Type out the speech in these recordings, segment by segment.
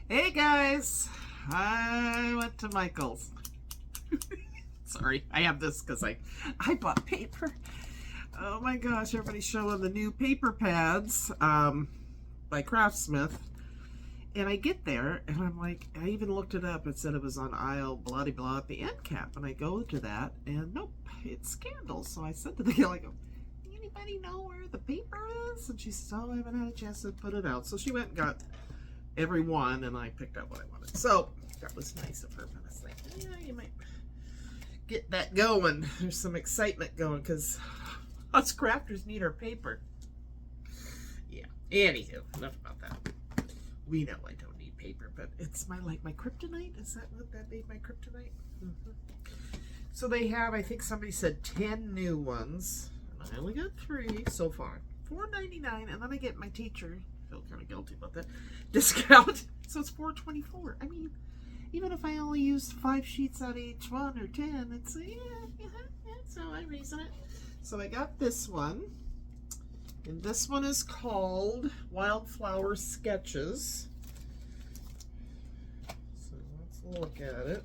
Hey guys, I went to Michael's. Sorry, I have this because I bought paper. Oh my gosh, everybody's showing the new paper pads by Craftsmith. And I get there and I'm like, I even looked it up. It said it was on aisle blah blah at the end cap. And I go to that and nope, it's Scandals. So I said to the girl, I go, anybody know where the paper is? And she said, oh, I haven't had a chance to put it out. So she went and got every one and I picked out what I wanted. So that was nice of her. But I was like, yeah, you might get that going. There's some excitement going because us crafters need our paper. Yeah. Anywho, enough about that. We know I don't need paper, but it's my kryptonite. Is that what that made my kryptonite? So they have, I think somebody said 10 new ones. And I only got 3 so far. $4.99, and then I get my teacher, I feel kind of guilty about that, discount. So it's $4.24. I mean, even if I only use 5 sheets out of each one or 10, it's yeah, so I reason it. So I got this one. And this one is called Wildflower Sketches. So let's look at it.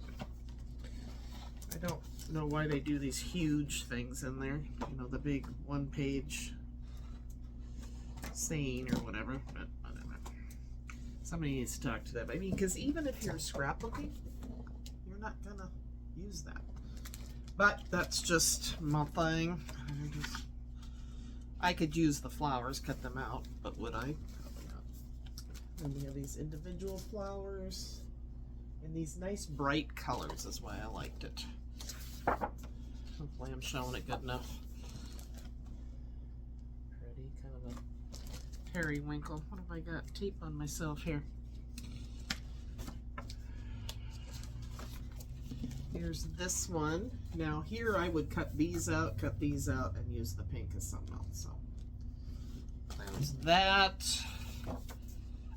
I don't know why they do these huge things in there. You know, the big one-page saying or whatever. But whatever. Somebody needs to talk to them. I mean, because even if you're scrapbooking, you're not going to use that. But that's just my thing. I could use the flowers, cut them out, but would I? Probably not. And we have these individual flowers in these nice bright colors is why I liked it. Hopefully I'm showing it good enough. Pretty, kind of a periwinkle. What have I got? Tape on myself here. Here's this one. Now here I would cut these out, and use the pink as something else. So there's that.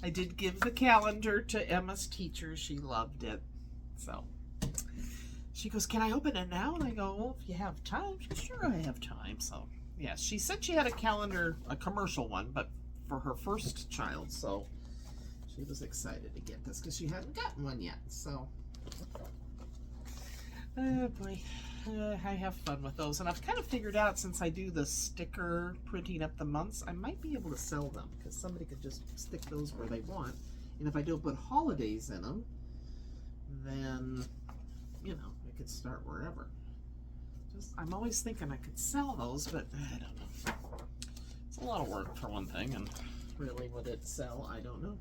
I did give the calendar to Emma's teacher. She loved it. So she goes, can I open it now? And I go, well, if you have time. She goes, sure, I have time. So yeah, she said she had a calendar, a commercial one, but for her first child. So she was excited to get this because she hadn't gotten one yet. So oh boy, I have fun with those. And I've kind of figured out, since I do the sticker printing up the months, I might be able to sell them because somebody could just stick those where they want. And if I don't put holidays in them, then, you know, I could start wherever. I'm always thinking I could sell those, but I don't know. It's a lot of work for one thing, and really, would it sell? I don't know.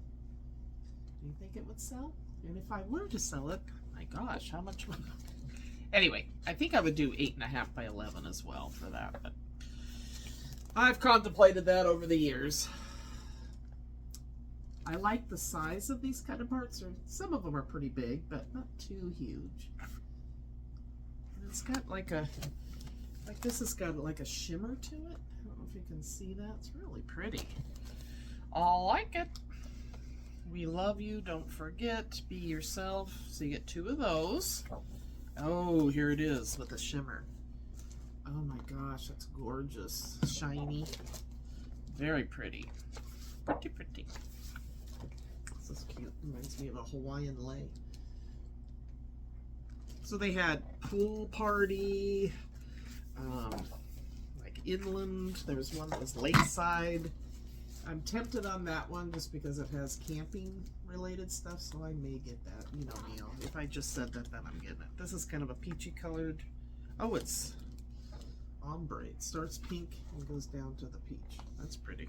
Do you think it would sell? And if I were to sell it, my gosh, how much would... Anyway, I think I would do 8.5 by 11 as well for that, but I've contemplated that over the years. I like the size of these kind of parts. Or some of them are pretty big, but not too huge. And it's got like this has got like a shimmer to it. I don't know if you can see that. It's really pretty. I like it. We love you. Don't forget, be yourself. So you get 2 of those. Oh, here it is with the shimmer. Oh my gosh, that's gorgeous. Shiny. Very pretty. Pretty, pretty. This is cute. Reminds me of a Hawaiian lei. So they had pool party, like inland. There was one that was lakeside. I'm tempted on that one just because it has camping related stuff, so I may get that. You know me, if I just said that, then I'm getting it. This is kind of a peachy colored. Oh, it's ombre. It starts pink and goes down to the peach. That's pretty.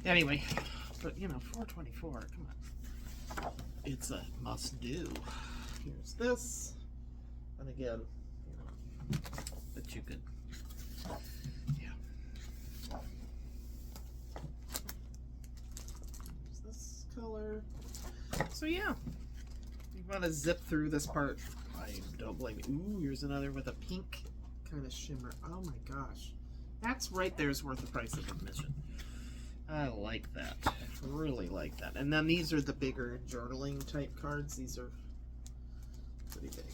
Anyway, but you know, $4.24. Come on, it's a must do. Here's this, and again, you know, that you could. Color. So yeah, you want to zip through this part, I don't blame you. Ooh, here's another with a pink kind of shimmer. Oh my gosh, that's right there's worth the price of admission. I like that, really like that. And then these are the bigger journaling type cards. These are pretty big.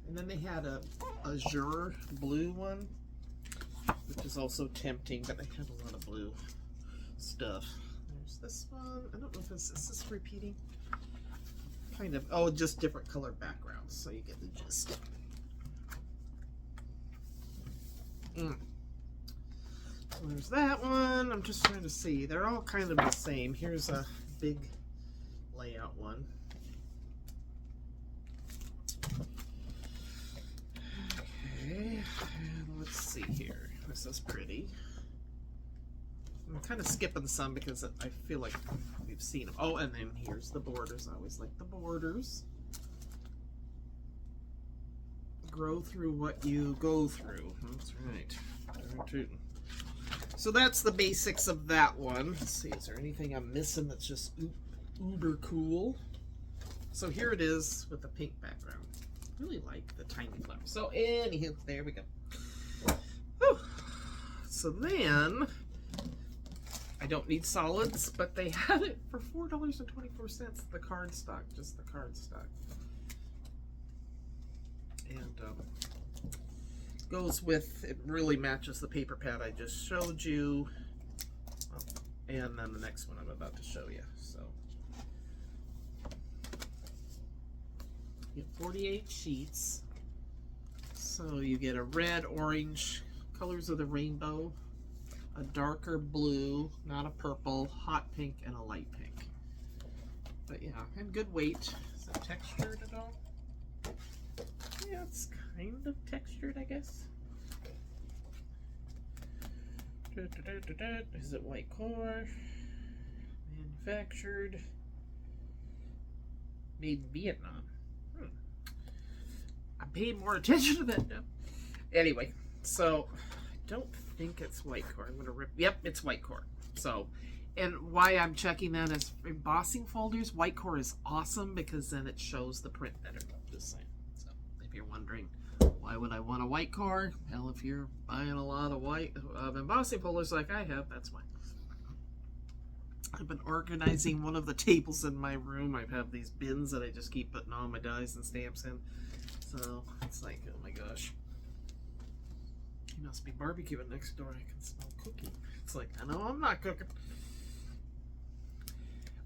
And then they had a azure blue one, which is also tempting, but they have a lot of blue stuff. There's this one. I don't know if is this repeating? kind of, oh, just different color backgrounds, so you get the gist. So there's that one. I'm just trying to see. They're all kind of the same. Here's a big layout one. Okay, and let's see here. This is pretty. I'm kind of skipping some because I feel like we've seen them. Oh, and then here's the borders. I always like the borders. Grow through what you go through. That's right. So that's the basics of that one. Let's see, is there anything I'm missing that's just uber cool? So here it is with the pink background. Really like the tiny flowers. So anywho, there we go. Whew. So then, I don't need solids, but they had it for $4.24, the card stock, just the card stock. And goes with, it really matches the paper pad I just showed you. And then the next one I'm about to show you. So, you get 48 sheets. So you get a red, orange, colors of the rainbow, a darker blue, not a purple, hot pink, and a light pink. But yeah, and good weight. Is it textured at all? Yeah, it's kind of textured, I guess. Is it white core? Manufactured. Made in Vietnam. I paid more attention to that now. Anyway, so I don't think it's white core. I'm gonna rip. Yep, it's white core. So, and why I'm checking that is embossing folders. White core is awesome because then it shows the print better. Just saying. So, if you're wondering why would I want a white core, well, if you're buying a lot of embossing folders like I have, that's why. I've been organizing one of the tables in my room. I have these bins that I just keep putting all my dies and stamps in. So it's like, oh my gosh. He must be barbecuing next door. I can smell cooking. It's like, I know I'm not cooking.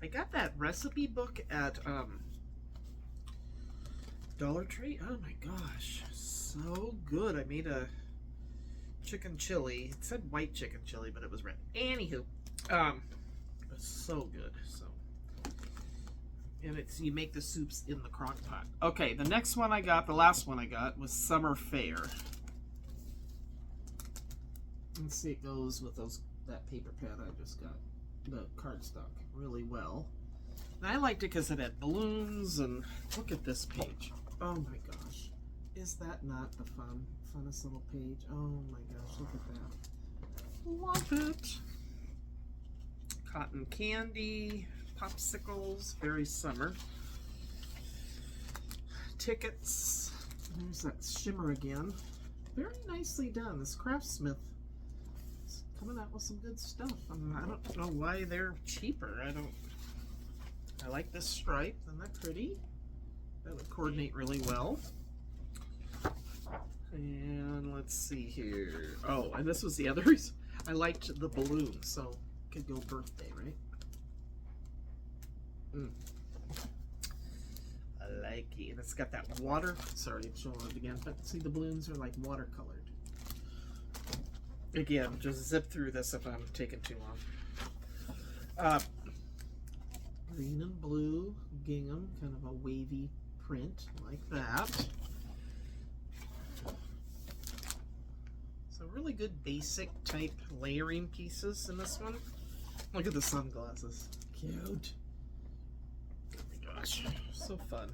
I got that recipe book at Dollar Tree. Oh my gosh. So good. I made a chicken chili. It said white chicken chili, but it was red. Anywho. It's so good. So, and it's, you make the soups in the crock pot. Okay, the next one I got, the last one I got, was Summer Fair. Let's see, it goes with that paper pad I just got, the cardstock, really well. And I liked it because it had balloons, and look at this page. Oh my gosh, is that not the funnest little page? Oh my gosh, look at that. Love it. Cotton candy, popsicles, very summer. Tickets. There's that shimmer again. Very nicely done. This craftsmith is coming out with some good stuff. I don't know why they're cheaper. I like this stripe. Isn't that pretty? That would coordinate really well. And let's see here. Oh, and this was the other reason. I liked the balloon, so could go birthday, right? I like it. And it's got that water. Sorry, I'm showing it again, but see, the balloons are like watercolored. Again, just zip through this if I'm taking too long. Green and blue gingham, kind of a wavy print like that. So really good basic type layering pieces in this one. Look at the sunglasses. Cute. Oh my gosh. So fun.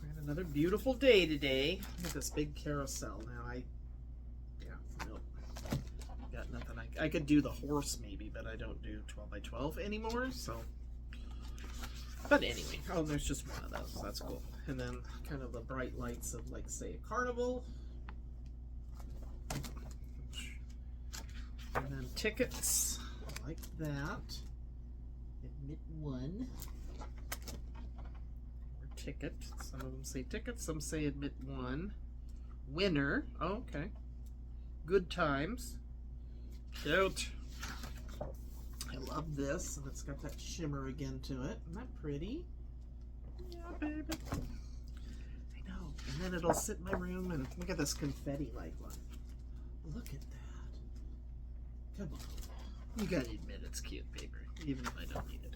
We had another beautiful day today. Look at this big carousel. Now nope. Got nothing. I could do the horse maybe, but I don't do 12 by 12 anymore, so. But anyway, oh, there's just one of those. So that's cool. And then kind of the bright lights of, like, say, a carnival. And then tickets, like that. Admit one. Or ticket. Some of them say ticket, some say admit one. Winner. Oh, okay. Good times. Cute. I love this, and it's got that shimmer again to it. Isn't that pretty? Yeah, baby. I know. And then it'll sit in my room, and look at this confetti light one. Look at that. Come on. You gotta admit it's cute paper, even if I don't need it.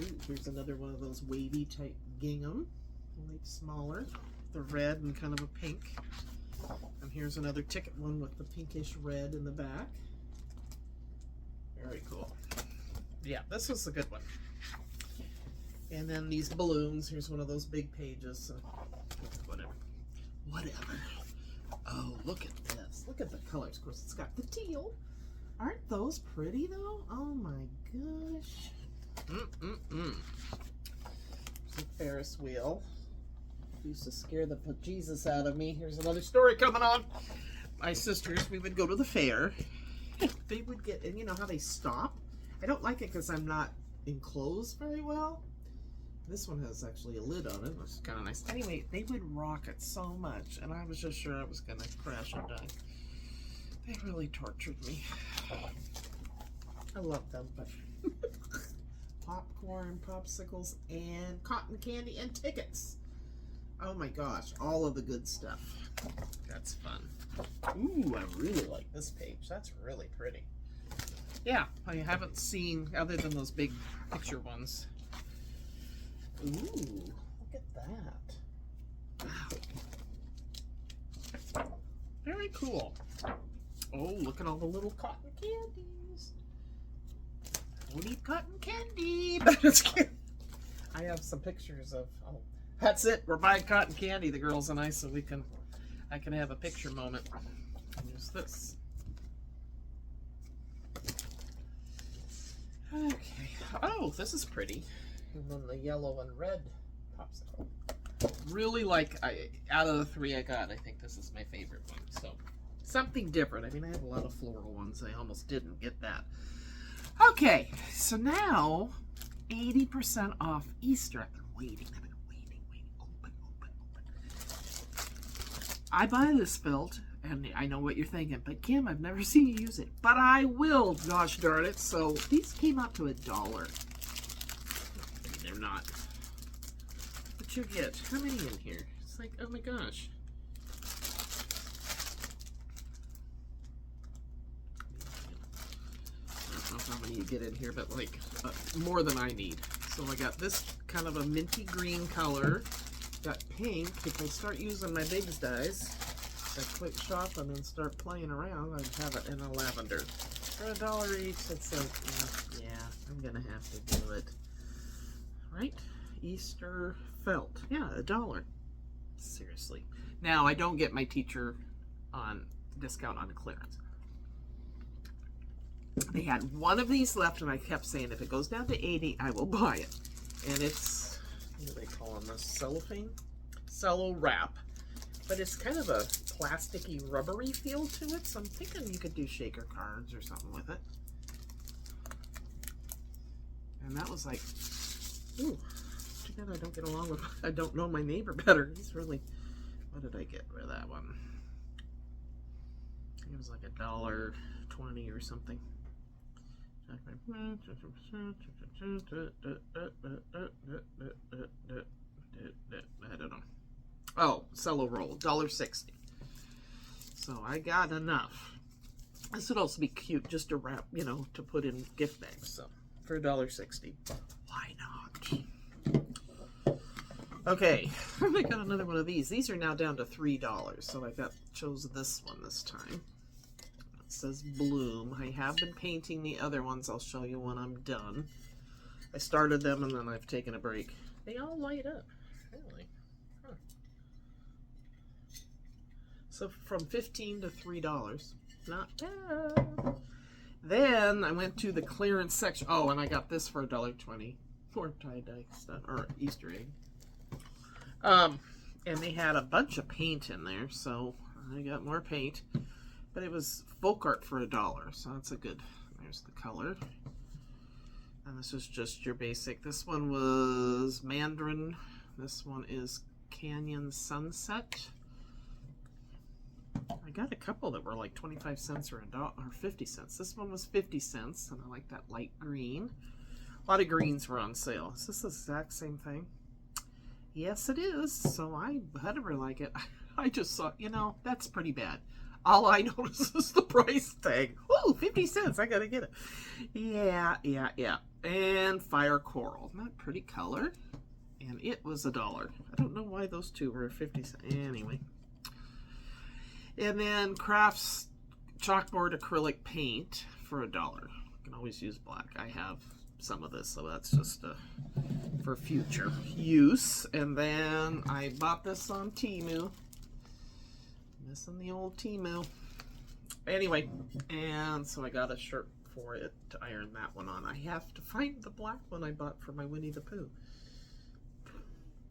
Ooh, here's another one of those wavy type gingham. Only smaller. The red and kind of a pink. And here's another ticket one with the pinkish red in the back. Very cool. Yeah, this was a good one. And then these balloons. Here's one of those big pages. So whatever. Whatever. Oh, look at this. Look at the colors. Of course, it's got the teal. Aren't those pretty, though? Oh, my gosh. It's a Ferris wheel. Used to scare the bejesus out of me. Here's another story coming on. My sisters, we would go to the fair. They would get, and you know how they stop? I don't like it because I'm not enclosed very well. This one has actually a lid on it, which is kind of nice. Anyway, they would rock it so much, and I was just sure I was going to crash and die. They really tortured me. I love them, but popcorn, popsicles, and cotton candy, and tickets. Oh my gosh, all of the good stuff. That's fun. Ooh, I really like this page. That's really pretty. Yeah, I haven't seen, other than those big picture ones. Ooh, look at that. Wow. Very cool. Oh, look at all the little cotton candies. We need cotton candy, but it's cute. I have some pictures of, oh, that's it. We're buying cotton candy, the girls and I, so I can have a picture moment. Here's this. Okay. Oh, this is pretty. And then the yellow and red popsicle. Really like, out of the three I got, I think this is my favorite one. So, something different. I mean, I have a lot of floral ones. I almost didn't get that. Okay, so now, 80% off Easter. I've been waiting. I buy this felt, and I know what you're thinking, but Kim, I've never seen you use it. But I will, gosh darn it. So these came out to $1. I mean, they're not. But you get, how many in here? It's like, oh my gosh. I don't know how many you get in here, but like more than I need. So I got this kind of a minty green color. Got pink. If I start using my Biggs dyes, I quit shopping and start playing around, I'd have it in a lavender. For $1 each, it's like, yeah, I'm gonna have to do it. Right? Easter felt. Yeah, $1. Seriously. Now, I don't get my teacher on discount on clearance. They had one of these left, and I kept saying, if it goes down to 80, I will buy it. And it's, what do they call them, this cellophane? Cello wrap. But it's kind of a plasticky, rubbery feel to it, so I'm thinking you could do shaker cards or something with it. And that was like, ooh, too bad I don't get along with, I don't know my neighbor better. He's really, what did I get for that one? I think it was like $1.20 or something. I don't know. Oh, cello roll, $1.60. So I got enough. This would also be cute just to wrap, you know, to put in gift bags. So for $1.60, why not? Okay, I got another one of these. These are now down to $3. So I chose this one this time. It says Bloom. I have been painting the other ones. I'll show you when I'm done. I started them and then I've taken a break. They all light up. Really? Huh. So from $15 to $3. Not bad. Then I went to the clearance section. Oh, and I got this for $1.20. More tie-dye stuff, or Easter egg. And they had a bunch of paint in there, so I got more paint. But it was folk art for $1, so that's a good, there's the color. And this is just your basic. This one was Mandarin. This one is Canyon Sunset. I got a couple that were like 25 cents or or 50 cents. This one was 50 cents, and I like that light green. A lot of greens were on sale. Is this the exact same thing? Yes, it is. So I better like it. I just saw, you know, that's pretty bad. All I notice is the price tag. Ooh, 50 cents. I gotta get it. Yeah. And fire coral. Not pretty color. And it was $1. I don't know why those two were 50 cents. Anyway. And then Crafts chalkboard acrylic paint for $1. You can always use black. I have some of this, so that's just for future use. And then I bought this on Temu. Missing the old Temu. Anyway, and so I got a shirt for it to iron that one on. I have to find the black one I bought for my Winnie the Pooh.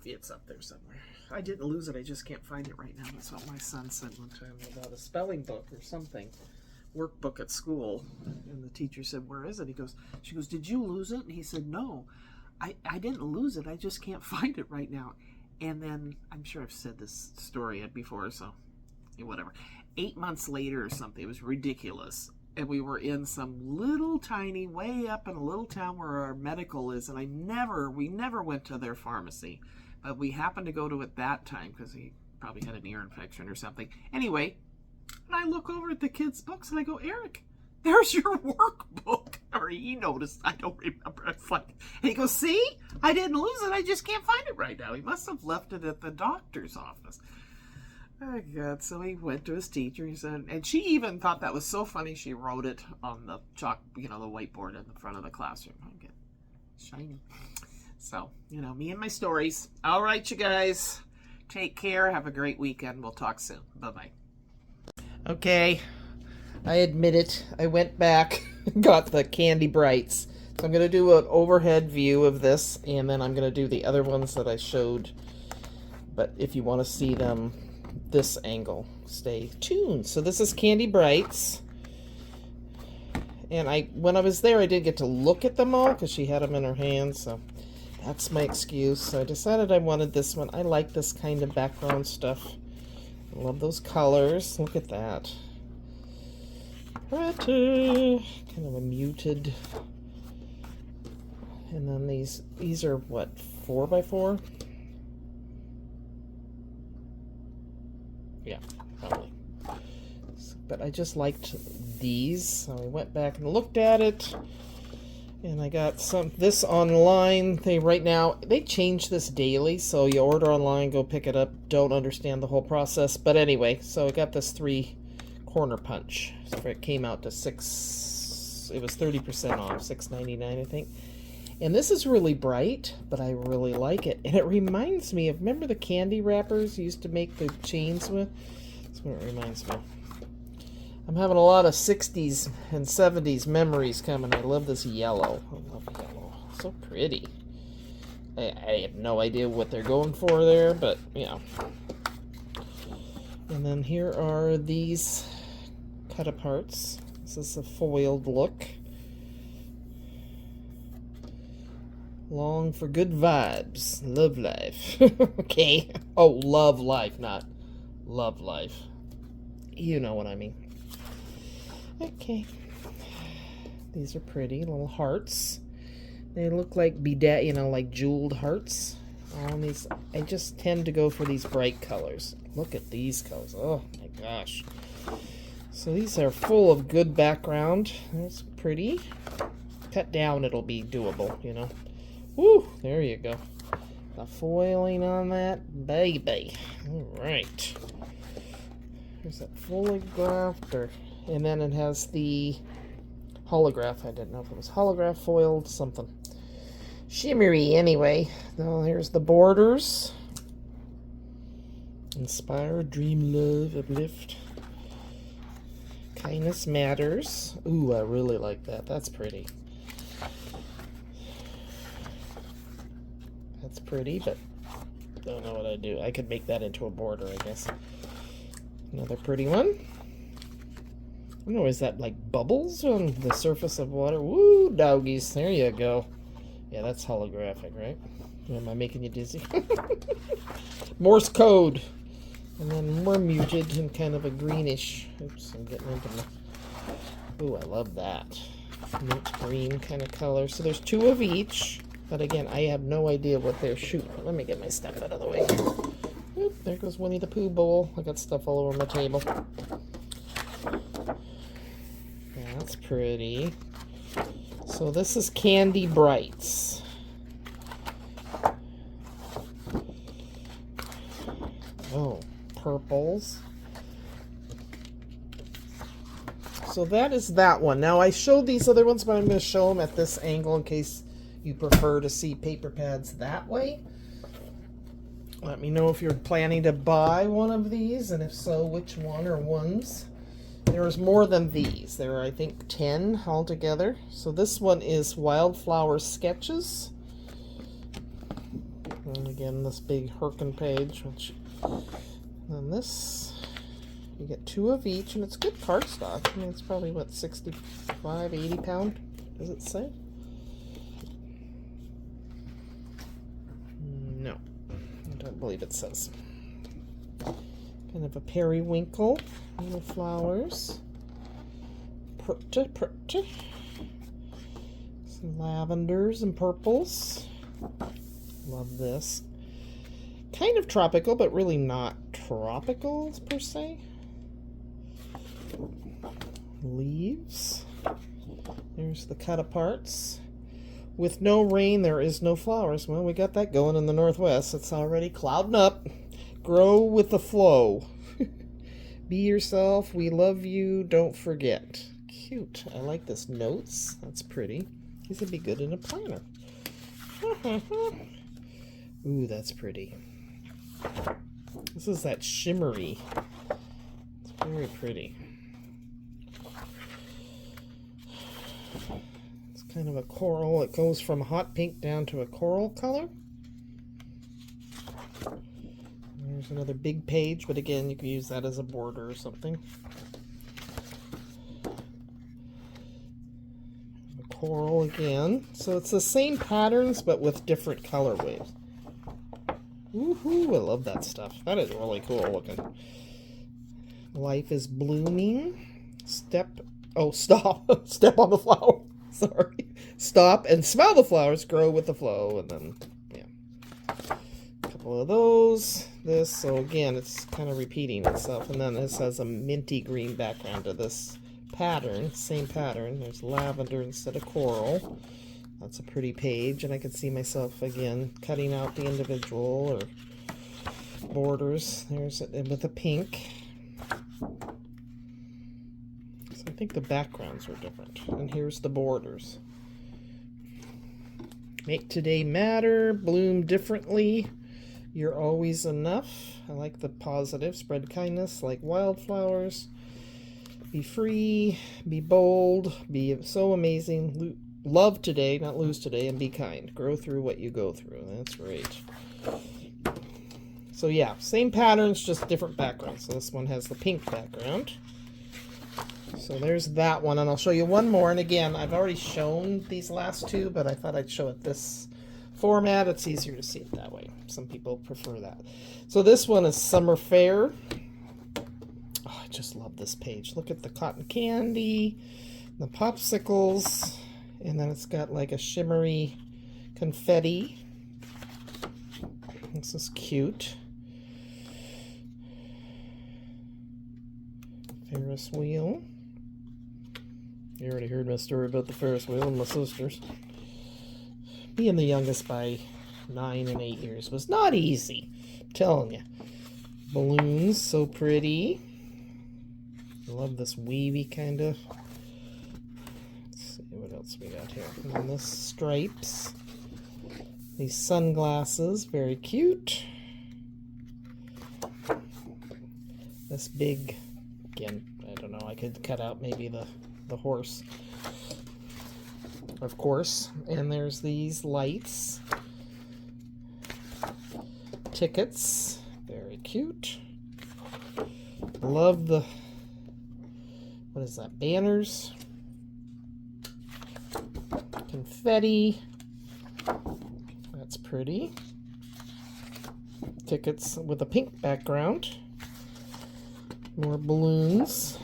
It's up there somewhere. I didn't lose it, I just can't find it right now. That's what my son said one time about a spelling book or something. Workbook at school. And the teacher said, "Where is it?" She goes, "Did you lose it?" And he said, "No, I didn't lose it. I just can't find it right now." And then, I'm sure I've said this story before, so whatever. 8 months later or something, it was ridiculous. And we were in some little tiny, way up in a little town where our medical is, and we never went to their pharmacy. But we happened to go to it that time because he probably had an ear infection or something. Anyway, and I look over at the kids' books and I go, "Eric, there's your workbook." Or he noticed, I don't remember. It's like, and he goes, "See, I didn't lose it. I just can't find it right now." He must have left it at the doctor's office. Oh God! So he went to his teacher. He said, and she even thought that was so funny. She wrote it on the chalk, the whiteboard in the front of the classroom. Okay, shiny. So, me and my stories. All right, you guys. Take care. Have a great weekend. We'll talk soon. Bye-bye. Okay. I admit it. I went back and got the Candy Brights. So I'm going to do an overhead view of this, and then I'm going to do the other ones that I showed. But if you want to see them this angle, stay tuned. So this is Candy Brights. And when I was there, I didn't get to look at them all because she had them in her hands, so that's my excuse. So I decided I wanted this one. I like this kind of background stuff. I love those colors. Look at that. Pretty. Kind of a muted. And then these are what, 4x4? Yeah, probably. But I just liked these, so I went back and looked at it. And I got this online. They change this daily, so you order online, go pick it up. Don't understand the whole process, but anyway, so I got this 3-corner punch. So it came out to it was 30% off, $6.99 I think. And this is really bright, but I really like it. And it reminds me of, remember the candy wrappers you used to make the chains with? That's what it reminds me of. I'm having a lot of 60s and 70s memories coming. I love this yellow. I love yellow. So pretty. I have no idea what they're going for there, but, And then here are these cut-aparts. This is a foiled look. Long for good vibes. Love life. Okay. Oh, love life, not love life. You know what I mean. Okay. These are pretty little hearts. They look like like jeweled hearts. All these, I just tend to go for these bright colors. Look at these colors. Oh my gosh. So these are full of good background. That's pretty. Cut down, it'll be doable, Woo! There you go. The foiling on that baby. All right. There's that photograph, and then it has the holograph. I didn't know if it was holograph, foiled, something. Shimmery, anyway. Now here's the borders. Inspire, dream, love, uplift. Kindness matters. Ooh, I really like that. That's pretty. That's pretty, but don't know what I'd do. I could make that into a border, I guess. Another pretty one. I don't know, is that like bubbles on the surface of water? Woo, doggies. There you go. Yeah, that's holographic, right? Am I making you dizzy? Morse code. And then more muted and kind of a greenish. Oops, I'm getting into my... Ooh, I love that. Mint green kind of color. So there's 2 of each. But again, I have no idea what they're shooting. Let me get my stuff out of the way. Oop, there goes Winnie the Pooh bowl. I got stuff all over my table. That's pretty. So this is Candy Brights. Oh, purples. So that is that one. Now I showed these other ones, but I'm going to show them at this angle in case you prefer to see paper pads that way. Let me know if you're planning to buy one of these, and if so, which one or ones. There's more than these. There are, I think, 10 altogether. So this one is Wildflower Sketches. And again, this big Herkin page. And this, you get 2 of each, and it's good cardstock. I mean, it's probably, what, 65, 80 pound, does it say? No, I don't believe it says. Kind of a periwinkle, little flowers. Pretty. Some lavenders and purples. Love this. Kind of tropical, but really not tropical per se. Leaves. There's the cut aparts. With no rain, there is no flowers. Well, we got that going in the Northwest. It's already clouding up. Grow with the flow. Be yourself. We love you. Don't forget. Cute. I like this notes. That's pretty. These would be good in a planner. Ooh, that's pretty. This is that shimmery. It's very pretty. It's kind of a coral. It goes from hot pink down to a coral color. There's another big page, but again, you can use that as a border or something. A coral again. So it's the same patterns, but with different colorways. Woohoo! I love that stuff. That is really cool looking. Life is blooming. Step Step on the flower. Sorry. Stop and smell the flowers. Grow with the flow. And then, yeah. A couple of those. This. So again, it's kind of repeating itself. And then this has a minty green background to this pattern. Same pattern. There's lavender instead of coral. That's a pretty page, and I can see myself, again, cutting out the individual or borders. There's it with a pink. So I think the backgrounds are different. And here's the borders. Make today matter. Bloom differently. You're always enough. I like the positive. Spread kindness like wildflowers. Be free. Be bold. Be so amazing. Love today, not lose today, and be kind. Grow through what you go through. That's great. So yeah, same patterns, just different backgrounds. So this one has the pink background. So there's that one, and I'll show you one more. And again, I've already shown these last two, but I thought I'd show it this format. It's easier to see it that way. Some people prefer that. So this one is Summer Fair. Oh, I just love this page. Look at the cotton candy, the popsicles. And then it's got like a shimmery confetti. This is cute. Ferris wheel. You already heard my story about the Ferris wheel and my sisters. Being the youngest by 9 and 8 years was not easy. I'm telling you. Balloons, so pretty. I love this weavy kind of. What else we got here? And then this stripes. These sunglasses, very cute. This big, again, I don't know, I could cut out maybe the horse, of course. And there's these lights. Tickets, very cute. Love the, what is that, banners. Confetti. That's pretty. Tickets with a pink background. More balloons.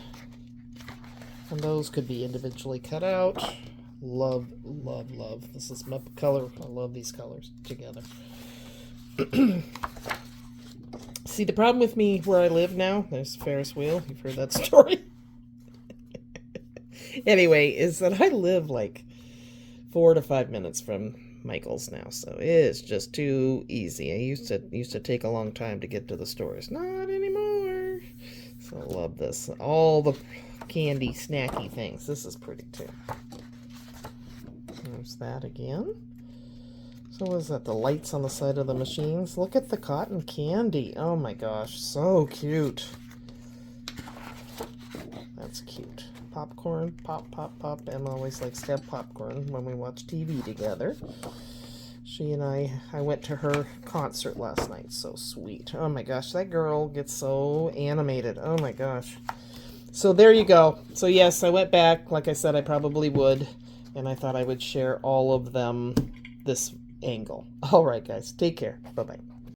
And those could be individually cut out. Love, love, love. This is my color. I love these colors together. See, the problem with me where I live now, there's Ferris wheel. You've heard that story. Anyway, is that I live like 4 to 5 minutes from Michael's now, so it's just too easy. I used to take a long time to get to the stores. Not anymore. So I love this. All the candy, snacky things. This is pretty too. There's that again. So what is that? The lights on the side of the machines. Look at the cotton candy. Oh my gosh, so cute. That's cute. Popcorn, pop, pop, pop. Emma always likes to have popcorn when we watch TV together. She and I went to her concert last night. So sweet. Oh my gosh, that girl gets so animated. Oh my gosh. So there you go. So yes, I went back. Like I said, I probably would. And I thought I would share all of them this angle. All right, guys. Take care. Bye-bye.